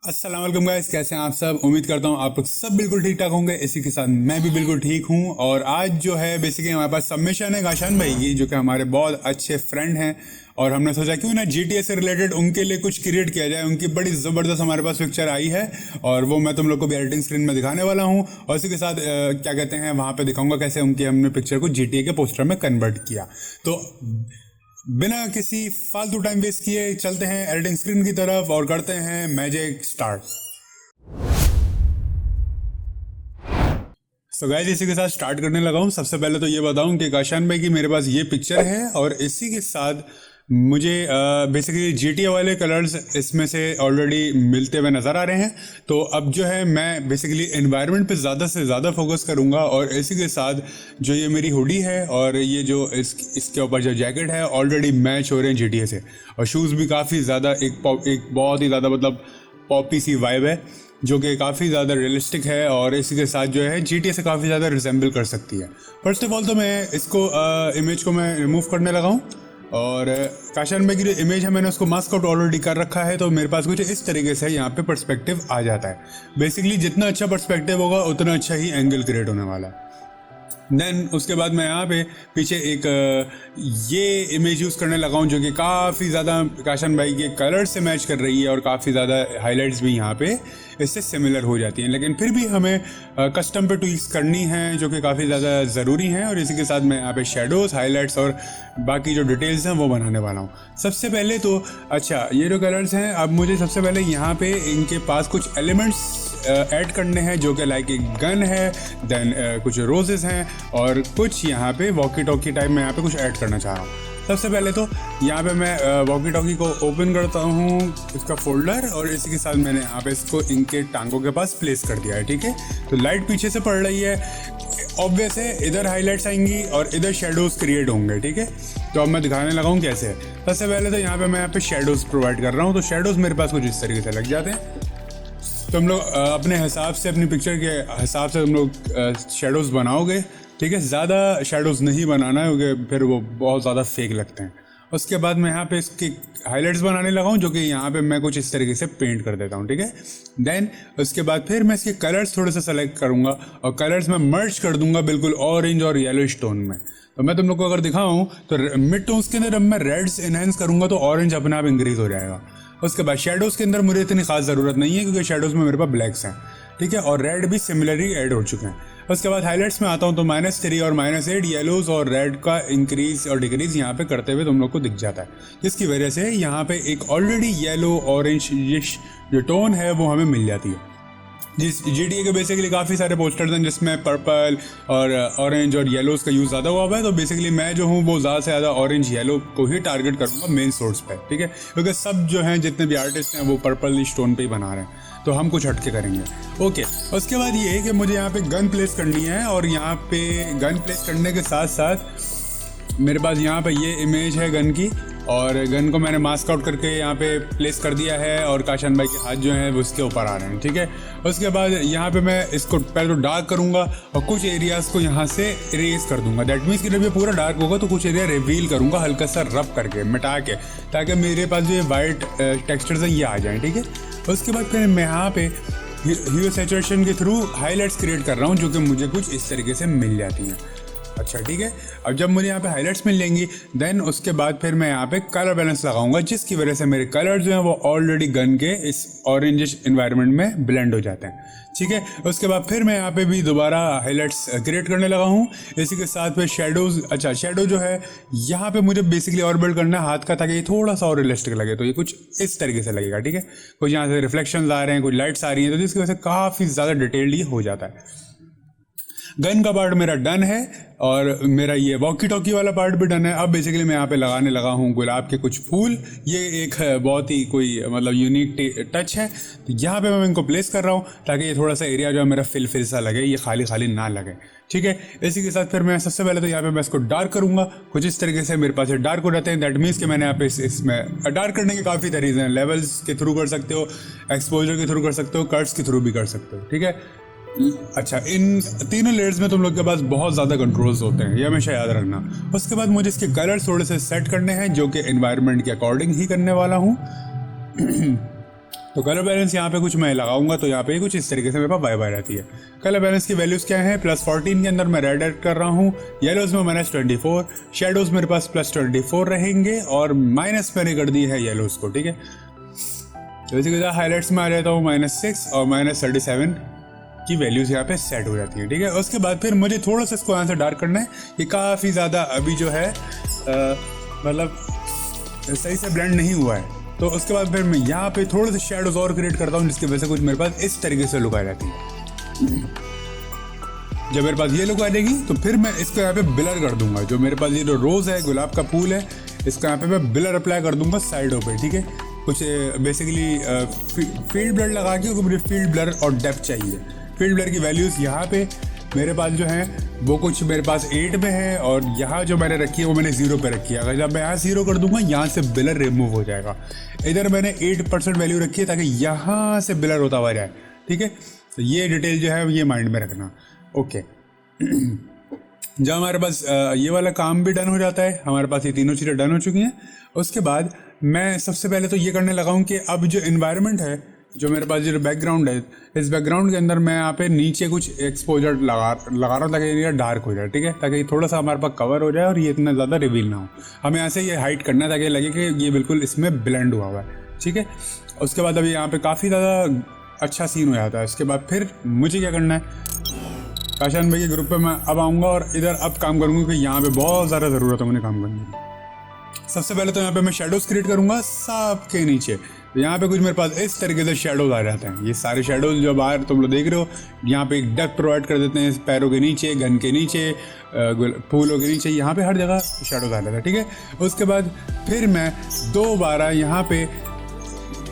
अस्सलाम वालेकुम गाइस, कैसे हैं आप सब। उम्मीद करता हूँ आप लोग सब बिल्कुल ठीक ठाक होंगे। इसी के साथ मैं भी बिल्कुल ठीक हूँ। और आज जो है बेसिकली हमारे पास सबमिशन है गाशान भाई की, जो कि हमारे बहुत अच्छे फ्रेंड हैं। और हमने सोचा क्यों ना GTA से रिलेटेड उनके लिए कुछ क्रिएट किया जाए। उनकी बड़ी ज़बरदस्त हमारे पास पिक्चर आई है और वो मैं तुम लोग को भी एडिटिंग स्क्रीन में दिखाने वाला हूँ। और इसी के साथ क्या कहते हैं, वहाँ पे दिखाऊंगा कैसे उनकी हमने पिक्चर को GTA के पोस्टर में कन्वर्ट किया। तो बिना किसी फालतू टाइम वेस्ट किए चलते हैं एडिटिंग स्क्रीन की तरफ और करते हैं मैजिक स्टार्ट। सो गाइस, इसी के साथ स्टार्ट करने लगा हूँ। सबसे पहले तो ये बताऊं कि काशान भाई की मेरे पास ये पिक्चर है और इसी के साथ मुझे बेसिकली GTA वाले कलर्स इसमें से ऑलरेडी मिलते हुए नज़र आ रहे हैं। तो अब जो है मैं बेसिकली एनवायरनमेंट पे ज़्यादा से ज़्यादा फोकस करूँगा। और इसी के साथ जो ये मेरी हुडी है और ये जो इसके ऊपर जो जैकेट है ऑलरेडी मैच हो रहे हैं GTA से। और शूज़ भी काफ़ी ज़्यादा एक बहुत ही ज़्यादा मतलब पॉपी सी वाइब है, जो कि काफ़ी ज़्यादा रियलिस्टिक है और इसी के साथ जो है GTA से काफ़ी ज़्यादा रिजेंबल कर सकती है। फर्स्ट ऑफ ऑल तो मैं इसको इमेज को मैं रिमूव करने लगा हूँ। और काशान भाई की जो इमेज है मैंने उसको मास्क आउट ऑलरेडी कर रखा है। तो मेरे पास कुछ इस तरीके से यहाँ पे पर्सपेक्टिव आ जाता है। बेसिकली जितना अच्छा पर्सपेक्टिव होगा उतना अच्छा ही एंगल क्रिएट होने वाला है। देन उसके बाद मैं यहाँ पे पीछे एक ये इमेज यूज़ करने लगा हूँ, जो कि काफ़ी ज़्यादा काशन भाई के कलर से मैच कर रही है और काफ़ी ज़्यादा हाइलाइट्स भी यहाँ पे इससे सिमिलर हो जाती हैं। लेकिन फिर भी हमें कस्टम पे ट्वीक्स करनी है, जो कि काफ़ी ज़्यादा ज़रूरी हैं। और इसी के साथ मैं यहाँ पे शेडोज़, हाईलाइट्स और बाकी जो डिटेल्स हैं वो बनाने वाला हूँ। सबसे पहले तो अच्छा, ये जो कलर्स हैं, अब मुझे सबसे पहले यहाँ पे इनके पास कुछ एलिमेंट्स ऐड करने हैं, जो कि लाइक एक गन है, देन कुछ रोजेस हैं और कुछ यहाँ पे वॉकी टॉकी टाइप में यहाँ पे कुछ ऐड करना चाह रहा हूँ। सबसे पहले तो यहाँ पे मैं वॉकी टॉकी को ओपन करता हूँ, इसका फोल्डर, और इसी के साथ मैंने यहाँ पे इसको इनके टांगों के पास प्लेस कर दिया है। ठीक है, तो लाइट पीछे से पड़ रही है, ऑब्वियस है इधर हाईलाइट्स आएंगी और इधर शेडोज क्रिएट होंगे। ठीक है, तो अब मैं दिखाने लगा हूँ कैसे। सबसे पहले तो यहाँ पे मैं यहाँ पे शेडोज प्रोवाइड कर रहा हूँ। तो शेडोज मेरे पास कुछ इस तरीके से लग जाते हैं। तो हम लोग अपने हिसाब से, अपनी पिक्चर के हिसाब से हम लोग शेडोज़ बनाओगे। ठीक है, ज़्यादा शेडोज़ नहीं बनाना है क्योंकि फिर वो बहुत ज़्यादा फेक लगते हैं। उसके बाद मैं यहाँ पे इसकी हाइलाइट्स बनाने लगा हूँ, जो कि यहाँ पे मैं कुछ इस तरीके से पेंट कर देता हूँ। ठीक है, देन उसके बाद फिर मैं इसके कलर्स थोड़े से सेलेक्ट करूँगा और कलर्स में मर्ज कर दूंगा बिल्कुल ऑरेंज और येलो टोन में। तो मैं तुम लोग को अगर दिखाऊँ तो मिड टोन्स के अंदर अब मैं रेड्स इनहेंस करूँगा तो ऑरेंज अपने आप इंक्रीज हो जाएगा। उसके बाद शेडोज़ के अंदर मुझे इतनी खास ज़रूरत नहीं है क्योंकि शेडोज़ में मेरे पास ब्लैक्स हैं। ठीक है, और रेड भी सिमिलरली ऐड हो चुके हैं। उसके बाद हाइलाइट्स में आता हूँ तो -3 और -8 येलोज़ और रेड का इंक्रीज और डिक्रीज यहाँ पे करते हुए तुम लोग को दिख जाता है, जिसकी वजह से यहाँ पे एक ऑलरेडी येलो ऑरेंज जो टोन है वो हमें मिल जाती है। जिस GTA के बेसिकली काफ़ी सारे पोस्टर्स हैं जिसमें पर्पल और ऑरेंज और येलोज़ का यूज़ ज़्यादा हुआ है। तो बेसिकली मैं जो हूँ वो ज़्यादा से ज़्यादा ऑरेंज येलो को ही टारगेट करूँगा मेन सोर्स पे। ठीक है, क्योंकि सब जो हैं जितने भी आर्टिस्ट हैं वो पर्पल स्टोन पे ही बना रहे हैं, तो हम कुछ हटके करेंगे। ओके, उसके बाद ये है कि मुझे यहाँ पे गन प्लेस करनी है और यहाँ पे गन प्लेस करने के साथ साथ मेरे पास यहाँ पे ये इमेज है गन की, और गन को मैंने मास्क आउट करके यहाँ पे प्लेस कर दिया है और काशान भाई के हाथ जो हैं वो उसके ऊपर आ रहे हैं। ठीक है, उसके बाद यहाँ पे मैं इसको पहले तो डार्क करूँगा और कुछ एरियाज़ को यहाँ से इरेज कर दूंगा। दैट मीन्स कि जब ये पूरा डार्क होगा तो कुछ एरिया रिवील करूँगा हल्का सा रब करके, मिटा के, ताकि मेरे पास जो ये वाइट टेक्सचर्स हैं ये आ जाएँ। ठीक है, उसके बाद फिर मैं यहाँ पे ह्यू सैचुरेशन के थ्रू हाईलाइट्स क्रिएट कर रहा हूँ, जो कि मुझे कुछ इस तरीके से मिल जाती हैं। अच्छा ठीक है, अब जब मुझे यहाँ पे हाइलाइट्स मिल जाएंगी देन उसके बाद फिर मैं यहाँ पे कलर बैलेंस लगाऊंगा, जिसकी वजह से मेरे कलर जो हैं वो ऑलरेडी गन के इस ऑरेंजिश इन्वायरमेंट में ब्लेंड हो जाते हैं। ठीक है, उसके बाद फिर मैं यहाँ पे भी दोबारा हाइलाइट्स क्रिएट करने लगा हूँ। इसी के साथ फिर शेडोज, अच्छा शेडो जो है यहाँ पे मुझे बेसिकली और बिल्ड करना है हाथ का, ताकि ये थोड़ा सा और रियलिस्टिक लगे। तो ये कुछ इस तरीके से लगेगा। ठीक है, कुछ यहाँ से रिफ्लेक्शन आ रहे हैं, कुछ लाइट्स आ रही हैं, तो जिसकी वजह से काफ़ी ज़्यादा डिटेल्ड होता जाता है। गन का पार्ट मेरा डन है और मेरा ये वॉकी टॉकी वाला पार्ट भी डन है। अब बेसिकली मैं यहाँ पे लगाने लगा हूँ गुलाब के कुछ फूल। ये एक बहुत ही कोई मतलब यूनिक टच है, तो यहाँ पे मैं इनको प्लेस कर रहा हूँ ताकि ये थोड़ा सा एरिया जो है मेरा फिल सा लगे, ये खाली खाली ना लगे। ठीक है, इसी के साथ फिर मैं सबसे पहले तो यहाँ पे मैं इसको डार्क करूँगा कुछ इस तरीके से। मेरे पास ये डार्क हो जाते हैं, दैट मीन्स कि मैंने यहाँ पे इसमें डार्क करने के काफ़ी तरीके हैं। लेवल्स के थ्रू कर सकते हो, एक्सपोजर के थ्रू कर सकते हो, कट्स के थ्रू भी कर सकते हो। ठीक है, अच्छा इन तीनों लेयर्स में तुम लोग के पास बहुत ज़्यादा कंट्रोल्स होते हैं, ये हमेशा याद रखना। उसके बाद मुझे इसके कलर्स थोड़े से सेट करने हैं, जो कि एनवायरनमेंट के अकॉर्डिंग ही करने वाला हूँ। तो कलर बैलेंस यहाँ पे कुछ मैं लगाऊंगा तो यहाँ पे कुछ इस तरीके से मेरे पास वाइब आ जाती है। कलर बैलेंस की वैल्यूज़ क्या है, +14 के अंदर मैं रेड ऐड कर रहा हूँ, येलोज में -24, शेडोज मेरे पास +24 रहेंगे और माइनस मैंने कर दी है येलोज को। ठीक है, तो इसी के साथ हाईलाइट्स में आ जाता हूँ -6 और -37 की वैल्यूज़ यहाँ पे सेट हो जाती है। ठीक है, उसके बाद फिर मुझे थोड़ा सा इसको यहाँ से डार्क करना है, ये काफ़ी ज़्यादा अभी जो है मतलब सही से ब्लेंड नहीं हुआ है। तो उसके बाद फिर मैं यहाँ पे थोड़े से शेडोज और क्रिएट करता हूँ, जिसकी वजह से कुछ मेरे पास इस तरीके से लुक आ जाती है। जब मेरे पास ये लुक आ जाएगी तो फिर मैं इसको यहाँ पे ब्लर कर दूंगा। जो मेरे पास ये जो रोज़ है, गुलाब का फूल है, इसको यहाँ पे मैं ब्लर अप्लाई कर दूंगा साइडों पे। ठीक है, कुछ बेसिकली फील्ड ब्लर लगा के, क्योंकि मुझे फील्ड ब्लर और डेप्थ चाहिए। फील्ड ब्लर की वैल्यूज़ यहाँ पे मेरे पास जो है वो कुछ मेरे पास 8 में है, और यहाँ जो मैंने रखी है वो मैंने 0 पे रखी है। अगर जब मैं यहाँ 0 कर दूंगा, यहाँ से ब्लर रिमूव हो जाएगा। इधर मैंने 8% वैल्यू रखी है ताकि यहाँ से ब्लर होता हुआ जाए। ठीक है, तो ये डिटेल जो है ये माइंड में रखना। ओके, जब हमारे पास ये वाला काम भी डन हो जाता है, हमारे पास ये तीनों चीज़ें डन हो चुकी हैं, उसके बाद मैं सबसे पहले तो ये करने लगा हूँ कि अब जो इन्वायरमेंट है, जो मेरे पास जो बैकग्राउंड है, इस बैकग्राउंड के अंदर मैं यहाँ पे नीचे कुछ एक्सपोजर लगा रहा हूँ ताकि ये डार्क हो जाए। ठीक है, ताकि थोड़ा सा हमारे पास कवर हो जाए और ये इतना ज़्यादा रिवील ना हो। हमें यहाँ से ये हाइड करना है ताकि लगे कि ये बिल्कुल इसमें ब्लेंड हुआ हुआ है। ठीक है, उसके बाद अभी यहाँ पे काफ़ी ज़्यादा अच्छा सीन हो जाता है। उसके बाद फिर मुझे क्या करना है, काशान भाई के ग्रुप पे मैं अब आऊँगा और इधर अब काम करूँगा कि यहाँ पे बहुत ज़्यादा ज़रूरत है मुझे काम करने की। सबसे पहले तो यहाँ पे मैं शेडोज़ क्रिएट करूँगा सब के नीचे। तो यहाँ पे कुछ मेरे पास इस तरीके से शेडोज़ आ जाते हैं। ये सारे शेडोज़ जो बाहर तुम लोग देख रहे हो, यहाँ पे एक डेप्थ प्रोवाइड कर देते हैं पैरों के नीचे, गन के नीचे, फूलों के नीचे, यहाँ पे हर जगह शेडोज़ आ जाता है। ठीक है, उसके बाद फिर मैं दोबारा यहाँ पे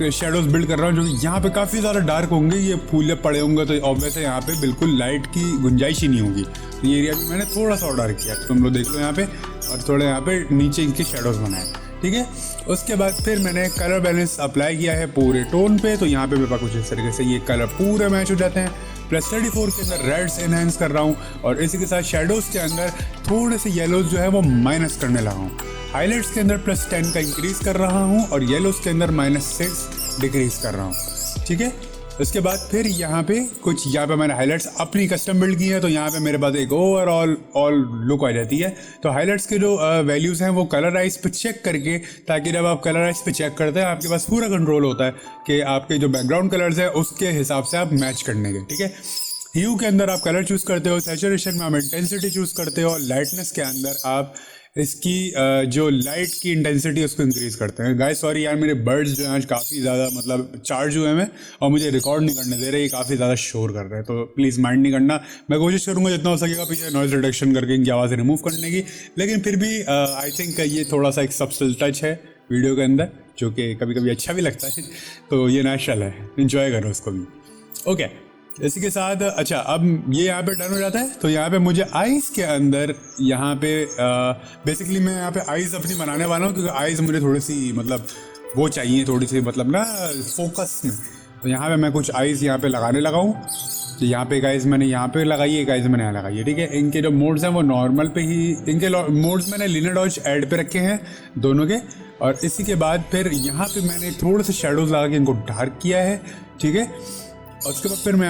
शेडोज़ बिल्ड कर रहा हूँ, जो कि यहाँ पे काफ़ी ज़्यादा डार्क होंगे। ये फूल जब पड़े होंगे तो ऑब्वियस है यहाँ पे बिल्कुल लाइट की गुंजाइश ही नहीं होगी। तो ये एरिया भी मैंने थोड़ा सा और डार्क किया, तो तुम लोग देख लो यहाँ पे, और थोड़ा यहाँ पे नीचे इनके शेडोज़ बनाए। ठीक है, उसके बाद फिर मैंने कलर बैलेंस अप्लाई किया है पूरे टोन पे। तो यहाँ पे मेरे पास कुछ इस तरीके से ये कलर पूरे मैच हो जाते हैं। +34 के अंदर रेड्स एनहेंस कर रहा हूँ, और इसी के साथ शेडोज़ के अंदर थोड़े से येलोज जो है वो माइनस करने लगा हूँ। हाईलाइट्स के अंदर +10 का इंक्रीज़ कर रहा हूँ, और येलोज़ के अंदर -6 डिक्रीज़ कर रहा हूँ। ठीक है, उसके बाद फिर यहाँ पे मैंने हाइलाइट्स अपनी कस्टम बिल्ड की है। तो यहाँ पे मेरे पास एक ओवरऑल लुक आ जाती है। तो हाइलाइट्स के जो वैल्यूज़ हैं वो कलराइज पे चेक करके, ताकि जब आप कलराइज पे चेक करते हैं आपके पास पूरा कंट्रोल होता है कि आपके जो बैकग्राउंड कलर्स है उसके हिसाब से आप मैच करने के। ठीक है, ह्यू के अंदर आप कलर चूज़ करते हो, सैचुरेशन में आप इंटेंसिटी चूज़ करते हो, लाइटनेस के अंदर आप इसकी जो लाइट की इंटेंसिटी उसको इंक्रीज़ करते हैं। गाइस सॉरी यार, मेरे बर्ड्स जो हैं आज काफ़ी ज़्यादा मतलब चार्ज हुए हैं और मुझे रिकॉर्ड नहीं करने दे रहे, ये काफ़ी ज़्यादा शोर कर रहे हैं, तो प्लीज़ माइंड नहीं करना। मैं कोशिश करूँगा जितना हो सकेगा पीछे नॉइज़ रिडक्शन करके इनकी आवाज़ रिमूव करने की, लेकिन फिर भी आई थिंक ये थोड़ा सा एक सब्टल टच है वीडियो के अंदर, जो कि कभी कभी अच्छा भी लगता है। तो ये नेचुरल है, इन्जॉय करो उसको भी। ओके, इसी के साथ अच्छा अब ये यहाँ पे डन हो जाता है। तो यहाँ पे मुझे आइज़ के अंदर यहाँ पे बेसिकली मैं यहाँ पे आइज़ अपनी बनाने वाला हूँ, क्योंकि आइज़ मुझे थोड़ी सी मतलब वो चाहिए, थोड़ी सी मतलब ना फोकस में। तो यहाँ पे मैं कुछ आइज़ यहाँ पे लगाने लगा हूँ। तो यहाँ पे एक आइज़ मैंने यहाँ पे लगाई है, एक आइज़ मैंने यहाँ लगाई है। ठीक है, इनके जो मोड्स हैं वो नॉर्मल पे ही, इनके मोड्स मैंने लिनियर डॉज ऐड पे रखे हैं दोनों के। और इसी के बाद फिर यहाँ पे मैंने थोड़े से शेडोज़ लगा के इनको डार्क किया है। ठीक है, और उसके बाद फिर मैं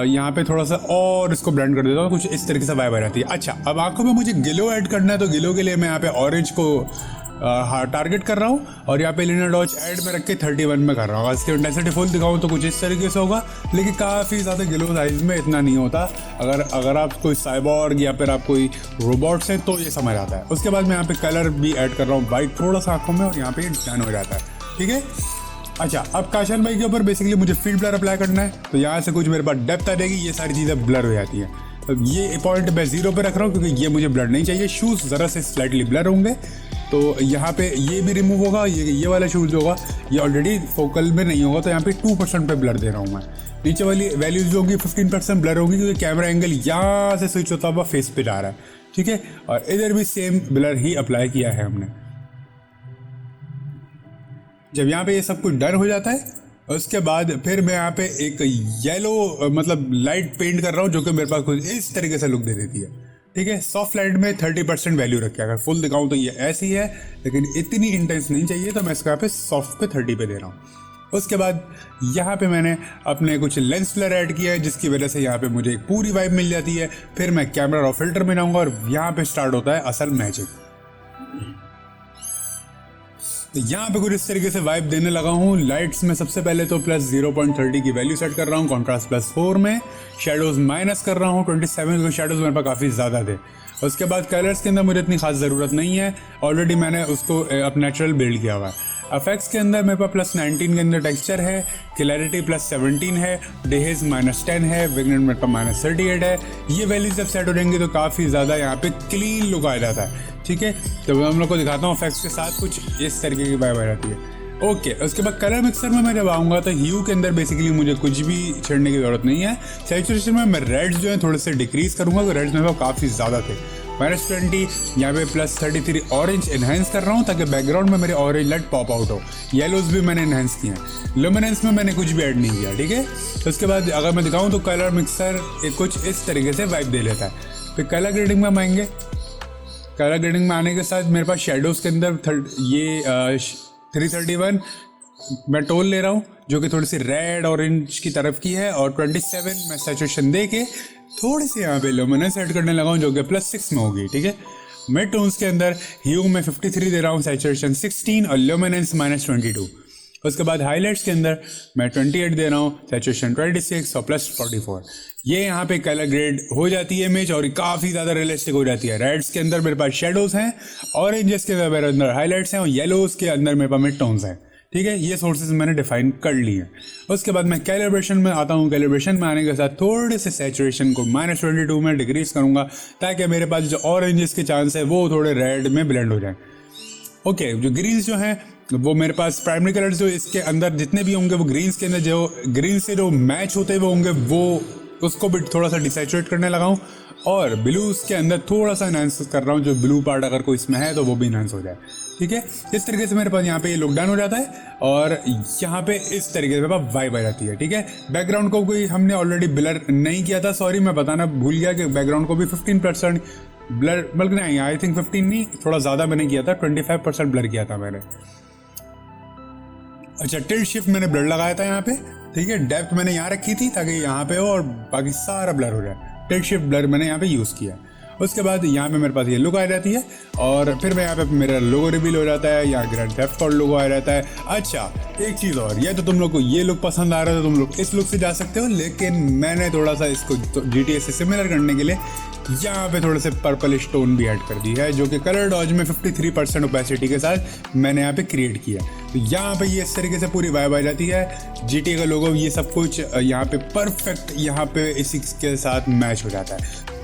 यहाँ पे थोड़ा सा और इसको ब्लेंड कर देता हूँ, कुछ इस तरीके से वाइब आ जाती है। अच्छा, अब आंखों में मुझे ग्लो ऐड करना है, तो ग्लो के लिए मैं यहाँ पे ऑरेंज को टारगेट कर रहा हूँ, और यहाँ पे लिनियर डॉज ऐड में रख के 31 में कर रहा हूँ। इसकी इंटेंसिटी फुल दिखाऊँ तो कुछ इस तरीके से होगा, लेकिन काफ़ी ज़्यादा ग्लो साइज में इतना नहीं होता। अगर आप कोई साइबॉर्ग या फिर आप कोई रोबोट्स हैं तो ये समझ आता है। उसके बाद मैं यहाँ पे कलर भी ऐड कर रहा हूँ वाइट थोड़ा सा आँखों में, और यहाँ पे डन हो जाता है। ठीक है, अच्छा अब काशान भाई के ऊपर बेसिकली मुझे फील्ड ब्लर अप्लाई करना है। तो यहाँ से कुछ मेरे पास डेप्थ आ जाएगी, ये सारी चीज़ें ब्लर हो जाती हैं। तो ये पॉइंट मैं 0 पे रख रहा हूँ, क्योंकि ये मुझे ब्लर नहीं चाहिए। शूज़ ज़रा से स्लाइटली ब्लर होंगे, तो यहाँ पे ये भी रिमूव होगा। ये वाला शूज़ जो होगा ये ऑलरेडी फोकल में नहीं होगा, तो यहाँ पे 2% पे ब्लर दे रहा हूँ मैं। नीचे वाली वैल्यूज जो होंगी 15% ब्लर होगी, क्योंकि कैमरा एंगल यहाँ से स्विच होता हुआ फेस पे जा रहा है। ठीक है, और इधर भी सेम ब्लर ही अप्लाई किया है हमने। जब यहाँ पे ये सब कुछ डन हो जाता है, उसके बाद फिर मैं यहाँ पे एक येलो मतलब लाइट पेंट कर रहा हूँ, जो कि मेरे पास कुछ इस तरीके से लुक दे देती है। ठीक है, सॉफ्ट लाइट में 30% वैल्यू रखी है। अगर फुल दिखाऊँ तो ये ऐसी है, लेकिन इतनी इंटेंस नहीं चाहिए, तो मैं इसका यहाँ पे सॉफ्ट पे 30 पे दे रहा हूँ। उसके बाद यहाँ पे मैंने अपने कुछ लेंस फ्लेयर ऐड किया है, जिसकी वजह से यहाँ पे मुझे एक पूरी वाइब मिल जाती है। फिर मैं कैमरा रॉ फिल्टर में जाऊँगा और यहाँ पे स्टार्ट होता है असल मैजिक। तो यहाँ पे कुछ इस तरीके से वाइब देने लगा हूँ। लाइट्स में सबसे पहले तो प्लस 0.30 की वैल्यू सेट कर रहा हूँ, कॉन्ट्रास्ट +4 में, शेडोज माइनस कर रहा हूँ 27, क्योंकि शेडोज मेरे पास काफ़ी ज़्यादा थे। उसके बाद कलर्स के अंदर मुझे इतनी खास ज़रूरत नहीं है, ऑलरेडी मैंने उसको अब नेचुरल बिल्ड किया हुआ है। इफेक्ट्स के अंदर मेरे पास +19 के अंदर टेक्सचर है, क्लैरिटी +17 है, डेज -10 है, विग्नेट मेरे पास -38 है। ये वैल्यूज जब सेट हो जाएंगी तो काफ़ी ज़्यादा यहाँ पे क्लीन लुक आ जाता है। ठीक है, तो मैं हम लोग को दिखाता हूँ इफेक्ट्स के साथ कुछ इस तरीके की वाइब आ जाती है। ओके, उसके बाद कलर मिक्सर में मैं जब आऊँगा तो ह्यू के अंदर बेसिकली मुझे कुछ भी छेड़ने की ज़रूरत नहीं है। सैचुरेशन में मैं रेड्स जो है थोड़े से डिक्रीज करूँगा, तो रेड्स मेरे पास काफ़ी ज़्यादा थे। -20 यहाँ पे +33 ऑरेंज इनहेंस कर रहा हूँ ताकि बैकग्राउंड में मेरे ऑरेंज लाइट पॉप आउट हो। येलोज भी मैंने इनहेंस किए हैं। लुमिनेंस में मैंने कुछ भी ऐड नहीं किया। ठीक है, तो उसके बाद अगर मैं दिखाऊँ तो कलर मिक्सर कुछ इस तरीके से वाइब दे लेता है। फिर कलर ग्रेडिंग में हम आएंगे। कलर ग्रेडिंग में आने के साथ मेरे पास शेडोज़ के अंदर 331 मैं टोन ले रहा हूँ, जो कि थोड़ी सी रेड ऑरेंज की तरफ की है, और 27 मैं सैचुरेशन दे के थोड़ी सी यहाँ पे लुमिनेंस ऐड करने लगा हूँ, जो कि +6 में होगी। ठीक है, मिड टोन्स के अंदर ह्यू में 53 दे रहा हूँ, सैचुरेशन 16 और लुमिनेंस -22। उसके बाद हाईलाइट्स के अंदर मैं 28 दे रहा हूँ, सैचुरेशन 26 और +44। ये यहाँ पे कलर ग्रेड हो जाती है इमेज, और ये काफ़ी ज़्यादा रियलिस्टिक हो जाती है। रेड्स के अंदर मेरे पास शेडोज़ हैं, ऑरेंजेस के अंदर मेरे अंदर हाईलाइट्स हैं, और येलोज़ के अंदर मेरे पास मिड टोन्स हैं। ठीक है, ये सोर्सेज मैंने डिफाइन कर लिए हैं। उसके बाद मैं कैलिब्रेशन में आता हूँ। कैलिब्रेशन में आने के साथ थोड़े से सैचुरेशन को -22 में डिक्रीज करूँगा, ताकि मेरे पास जो ऑरेंजेस के चांस है वो थोड़े रेड में ब्लेंड हो जाए। ओके, जो ग्रीन्स जो हैं वो मेरे पास प्राइमरी कलर्स जो इसके अंदर जितने भी होंगे वो ग्रीन्स के अंदर जो ग्रीन से जो मैच होते हुए होंगे वो उसको भी थोड़ा सा डिसैचुरेट करने लगा हूँ, और ब्लूज के अंदर थोड़ा सा इनहेंस कर रहा हूँ, जो ब्लू पार्ट अगर कोई इसमें है तो वो भी इनहेंस हो जाए। ठीक है, इस तरीके से मेरे पास यहाँ पे ये लुक डन हो जाता है, और यहाँ पे इस तरीके से मेरे पास वाइब आ जाती है। ठीक है, बैकग्राउंड को कोई हमने ऑलरेडी ब्लर नहीं किया था, सॉरी मैं बताना भूल गया कि बैकग्राउंड को भी 15% ब्लर, बल्कि नहीं, आई थिंक 15 नहीं, थोड़ा ज़्यादा मैंने किया था, 25% ब्लर किया था मैंने। अच्छा, टिल्ट शिफ्ट मैंने ब्लर लगाया था यहाँ पे। ठीक है, डेप्थ मैंने यहाँ रखी थी ताकि यहाँ पे हो और बाकी सारा ब्लर हो जाए। टिल्ट शिफ्ट ब्लर मैंने यहाँ पे यूज़ किया। उसके बाद यहाँ पे मेरे पास ये लुक आ जाती है, और फिर मैं यहाँ पे मेरा लोगो रिवील हो जाता है, यहाँ ग्रैंड थेफ्ट ऑटो लोगो आ जाता है। अच्छा, एक चीज़ और, ये तो तुम लोग को ये लुक पसंद आ रहा है तो तुम लोग इस लुक से जा सकते हो, लेकिन मैंने थोड़ा सा इसको GTA से सिमिलर करने के लिए यहाँ पे थोड़े से पर्पलिश टोन भी ऐड कर दी है, जो कि कलर डॉज में 53% ओपेसिटी के साथ मैंने यहाँ पे क्रिएट किया। तो यहाँ पे ये इस तरीके से पूरी वाइब आ जाती है। GTA का लोगो ये सब कुछ यहाँ पे परफेक्ट यहाँ पे इसी के साथ मैच हो जाता है।